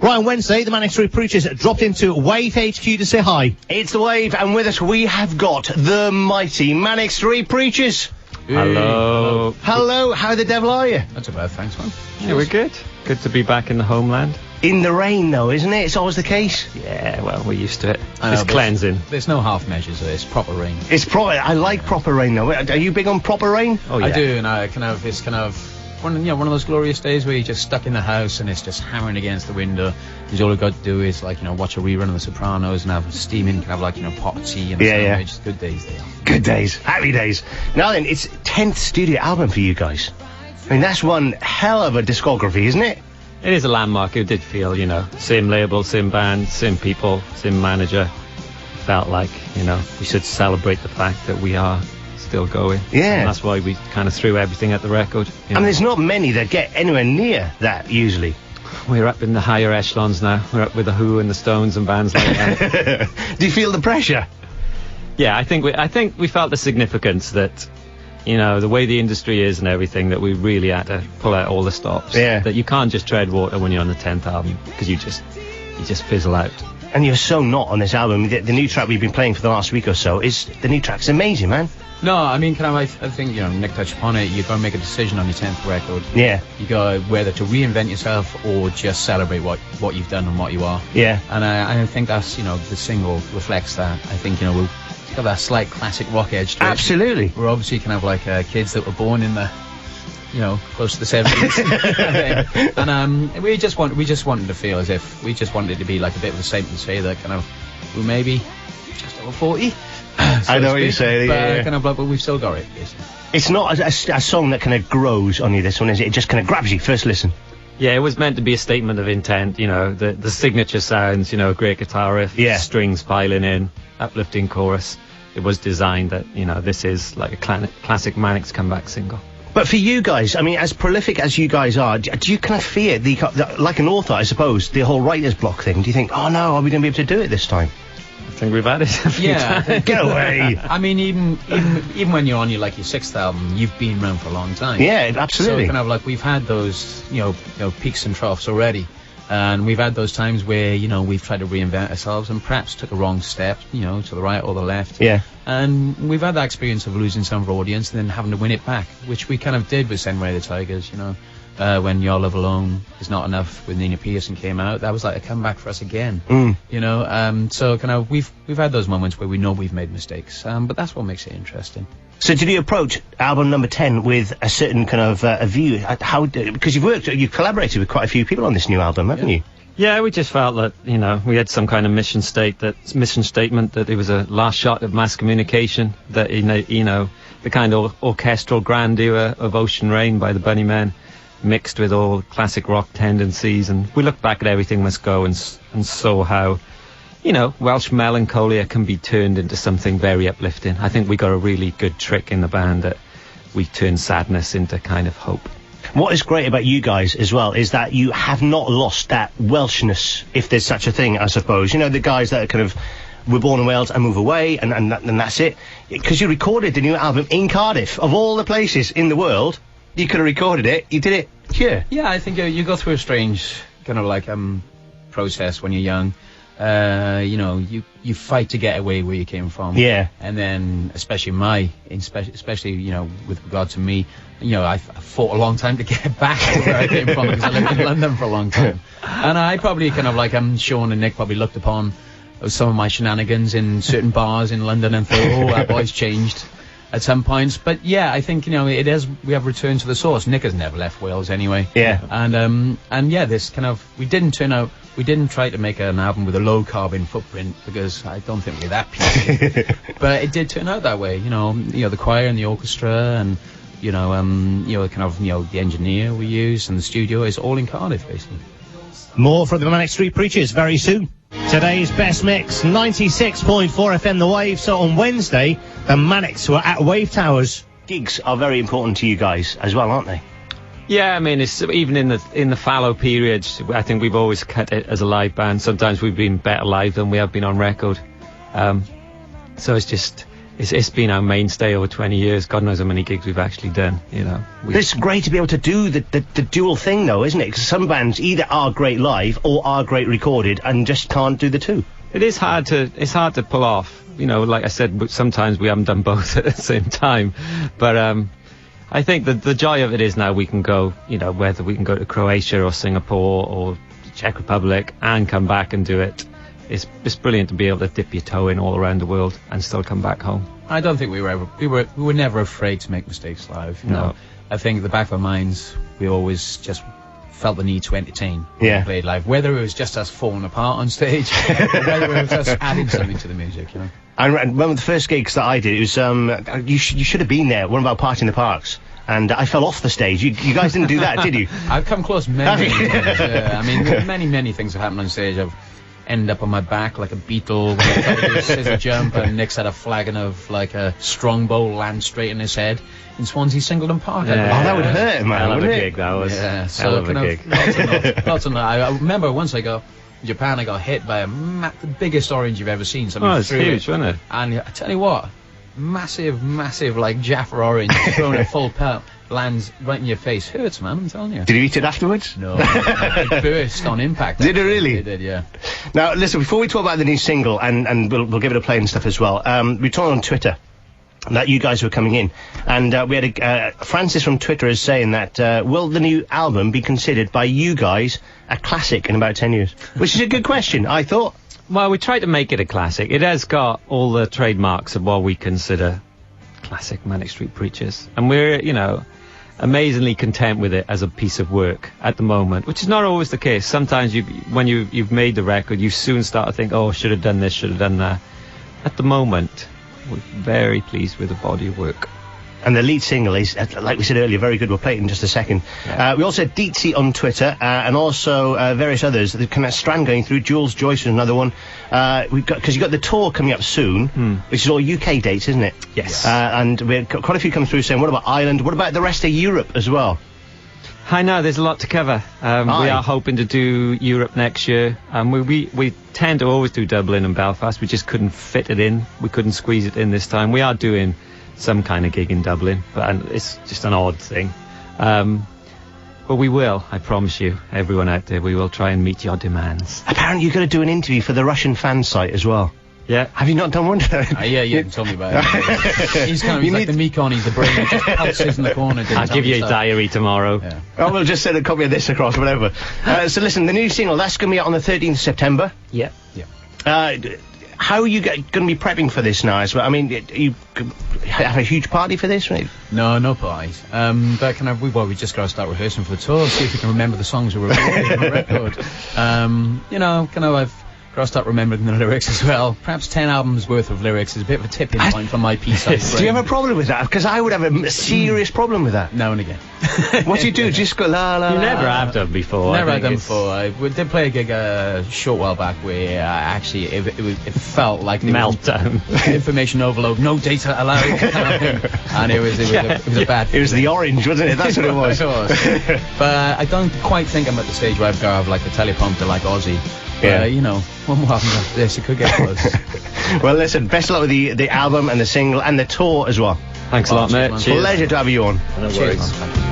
Right, on Wednesday, the Manic Street Preachers dropped into Wave HQ to say hi. It's the Wave, and with us we have got the mighty Manic Street Preachers. Hello. Hello, how the devil are you? Not too bad, thanks, man. Yeah, we're good. Good to be back in the homeland. In the rain, though, isn't it? It's always the case. Yeah, well, we're used to it. I know, It's cleansing. There's no half measures of this. Proper rain. It's I like proper rain, though. Are you big on proper rain? Oh, yeah. I do, and it's kind of one of those glorious days where you're just stuck in the house and it's just hammering against the window. Because all you've got to do is, watch a rerun of The Sopranos and have steaming, pot of tea and a sandwich. Yeah. Good days they are. Good days. Happy days. Now then, it's 10th studio album for you guys. I mean, that's one hell of a discography, isn't it? It is a landmark. It did feel, same label, same band, same people, same manager. Felt like, we should celebrate the fact that we are still going. Yeah. And that's why we kind of threw everything at the record. And there's not many that get anywhere near that, usually. We're up in the higher echelons now. We're up with the Who and the Stones and bands like that. Do you feel the pressure? Yeah, I think we felt the significance that, the way the industry is and everything, that we really had to pull out all the stops. Yeah. That you can't just tread water when you're on the 10th album, because you just fizzle out. And you're so not on this album. The new track we've been playing for the last week or so the new track's amazing, man. No, I mean, I think, Nick touched upon it. You've got to make a decision on your 10th record. Yeah. You got whether to reinvent yourself or just celebrate what you've done and what you are. Yeah. And I think that's, the single reflects that. I think, we've got that slight classic rock edge to it. Absolutely. We're obviously kind of like kids that were born in the, close to the 70s. And we just wanted to feel as if we just wanted it to be like a bit of a statement to say that we're maybe just over 40. I know what you're saying, yeah. But we've still got it, basically. It's not a song that kind of grows on you, this one, is it? It just kind of grabs you first listen. Yeah, it was meant to be a statement of intent, the signature sounds, great guitar riff, strings piling in, uplifting chorus. It was designed that, this is like a classic Manics comeback single. But for you guys, I mean, as prolific as you guys are, do you kind of fear, like an author, I suppose, the whole writer's block thing? Do you think, oh no, are we going to be able to do it this time? I think we've had it a few times. Get away! I mean, even when you're on your 6th album, you've been around for a long time. Yeah, absolutely. So we've had those, peaks and troughs already. And we've had those times where, we've tried to reinvent ourselves and perhaps took a wrong step, to the right or the left. Yeah. And we've had that experience of losing some of our audience and then having to win it back, which we kind of did with Send Away the Tigers, when Your Love Alone Is Not Enough with Nina Pearson came out. That was like a comeback for us again. So we've had those moments where we know we've made mistakes, but that's what makes it interesting. So did you approach album number 10 with a certain kind of a view? Because you've collaborated with quite a few people on this new album, haven't you? Yeah, we just felt that, we had some kind of mission statement that it was a last shot of mass communication, that, the kind of orchestral grandeur of Ocean Rain by the Bunnymen mixed with all classic rock tendencies. And we looked back at Everything Must Go and saw how, Welsh melancholia can be turned into something very uplifting. I think we got a really good trick in the band that we turned sadness into kind of hope. What is great about you guys as well is that you have not lost that Welshness, if there's such a thing, I suppose. The guys that are kind of were born in Wales and move away, and that's it. Because you recorded the new album in Cardiff, of all the places in the world. You could have recorded it. You did it here. Yeah, I think you go through a strange kind of process when you're young. You fight to get away where you came from. Yeah. And then, especially with regard to me, I fought a long time to get back to where I came from because I lived in London for a long time. And I probably Sean and Nick probably looked upon some of my shenanigans in certain bars in London and thought, oh, that boy's changed at some points. But yeah, I think, we have returned to the source. Nick has never left Wales anyway. Yeah. And yeah, this we didn't try to make an album with a low carbon footprint because I don't think we're that PC. But it did turn out that way. The choir and the orchestra and the engineer we use and the studio is all in Cardiff, basically. More from the Manic Street Preachers very soon. Today's best mix, 96.4 FM The Wave. So on Wednesday, the Manics were at Wave Towers. Gigs are very important to you guys as well, aren't they? Yeah, I mean, it's even in the fallow periods. I think we've always cut it as a live band. Sometimes we've been better live than we have been on record. So it's just it's been our mainstay over 20 years. God knows how many gigs we've actually done, you know. It's great to be able to do the dual thing, though, isn't it? Because some bands either are great live or are great recorded and just can't do the two. It is hard to pull off. You know, like I said, but sometimes we haven't done both at the same time. But I think that the joy of it is now we can go, you know, whether we can go to Croatia or Singapore or the Czech Republic and come back and do it. It's brilliant to be able to dip your toe in all around the world and still come back home. I don't think we were never afraid to make mistakes live. You know? I think at the back of our minds, we always just felt the need to entertain when we played live, whether it was just us falling apart on stage or whether it was us adding something to the music, you know. I remember one of the first gigs that I did, it was, you should have been there, one of our Party in the Parks, and I fell off the stage. You guys didn't do that, did you? I've come close many times, I mean, many things have happened on stage. I've ended up on my back like a beetle, with a scissor jump, and Nick's had a flagon of like a strongbow land straight in his head in Swansea Singleton Park. Oh, that would hurt, man. Hell of a wouldn't it? gig, that was. Yeah, so hell of a gig. Lots of I remember once I got in Japan, I got hit by the biggest orange you've ever seen. Oh, it's huge, wasn't it? And I tell you what, massive like Jaffa orange thrown at full pelt lands right in your face. Hurts, man, I'm telling you. Did you eat it afterwards? No, it burst on impact. Did it really? It did, yeah. Now, listen, before we talk about the new single, and we'll give it a play and stuff as well, we talked on Twitter that you guys were coming in, and we had Francis from Twitter is saying that will the new album be considered by you guys a classic in about 10 years? Which is a good question, I thought. Well, we tried to make it a classic. It has got all the trademarks of what we consider classic Manic Street Preachers, and we're, you know, amazingly content with it as a piece of work at the moment, which is not always the case. Sometimes when you've made the record, you soon start to think, oh, should have done this, should have done that. At the moment, we're very pleased with the body of work. And the lead single is, like we said earlier, very good. We'll play it in just a second. We also had Deetsy on Twitter, and also various others. The kind of strand going through. Jules Joyce is another one. Because you've got the tour coming up soon, which is all UK dates, isn't it? Yes. And we had quite a few come through saying, what about Ireland? What about the rest of Europe as well? I know, there's a lot to cover. We are hoping to do Europe next year. We tend to always do Dublin and Belfast. We just couldn't fit it in. We couldn't squeeze it in this time. We are doing some kind of gig in Dublin, but it's just an odd thing. But we will, I promise you, everyone out there, we will try and meet your demands. Apparently you're going to do an interview for the Russian fan site as well. Yeah. Have you not done one? Yeah, you told me about it. He's like the Mekon, he's the brain, he just pulses in the corner. I'll give you a diary tomorrow. Yeah. Oh, we'll just send a copy of this across, whatever. So listen, the new single, that's going to be out on the 13th of September. Yeah. How are you going to be prepping for this now? I mean, you have a huge party for this, right? No parties. But we just got to start rehearsing for the tour, see if we can remember the songs we recorded on the record. I've got to start remembering the lyrics as well. Perhaps 10 albums worth of lyrics is a bit of a tipping point for my piece. Do you have a problem with that? Because I would have a serious problem with that. Now and again. What do you do? Just go la la. You la, never have done before. Never had done before. We did play a gig a short while back where actually it felt like meltdown, information overload, no data allowed, and it was a bad. It was the orange, wasn't it? That's what it was. It was. But I don't quite think I'm at the stage where I've got to have like a teleprompter like Ozzy. Yeah. One more album after this, it could get close. Well, listen, best of luck with the album and the single and the tour as well. Thanks a lot, mate. Pleasure to have you on. No worries. Cheers, man.